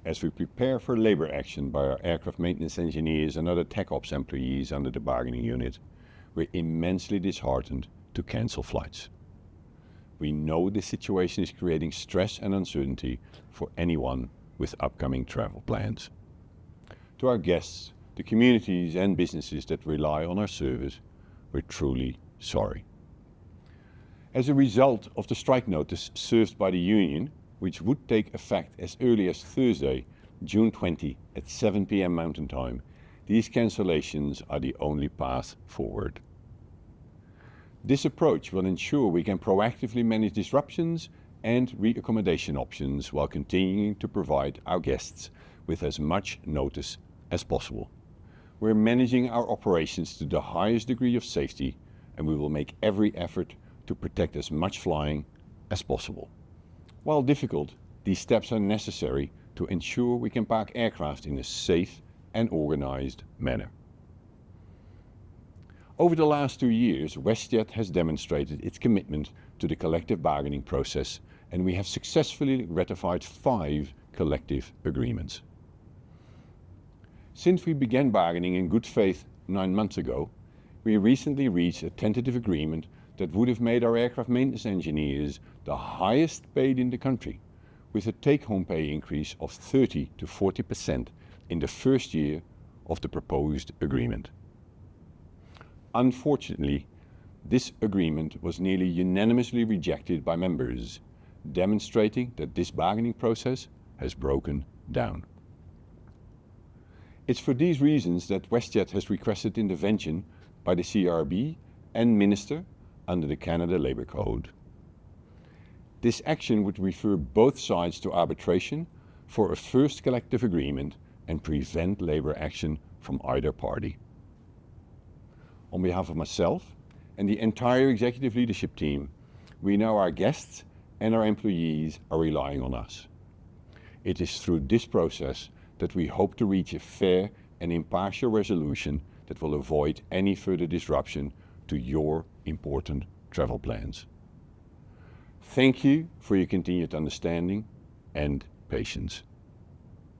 as we prepare for labor action by our aircraft maintenance engineers and other tech ops employees under the bargaining unit, we're immensely disheartened to cancel flights. We know this situation is creating stress and uncertainty for anyone with upcoming travel plans. To our guests, the communities and businesses that rely on our service, we're truly sorry. As a result of the strike notice served by the union, which would take effect as early as Thursday, June 20 at 7 p.m. Mountain Time, these cancellations are the only path forward. This approach will ensure we can proactively manage disruptions and re-accommodation options while continuing to provide our guests with as much notice as possible. We're managing our operations to the highest degree of safety, and we will make every effort to protect as much flying as possible. While difficult, these steps are necessary to ensure we can park aircraft in a safe and organized manner. Over the last 2 years, WestJet has demonstrated its commitment to the collective bargaining process, and we have successfully ratified 5 collective agreements. Since we began bargaining in good faith 9 months ago, we recently reached a tentative agreement that would have made our aircraft maintenance engineers the highest paid in the country, with a take-home pay increase of 30 to 40% in the first year of the proposed agreement. Unfortunately, this agreement was nearly unanimously rejected by members, demonstrating that this bargaining process has broken down. It's for these reasons that WestJet has requested intervention by the CRB and Minister under the Canada Labour Code. This action would refer both sides to arbitration for a first collective agreement and prevent labour action from either party. On behalf of myself and the entire executive leadership team, we know our guests and our employees are relying on us. It is through this process that we hope to reach a fair and impartial resolution that will avoid any further disruption to your important travel plans. Thank you for your continued understanding and patience.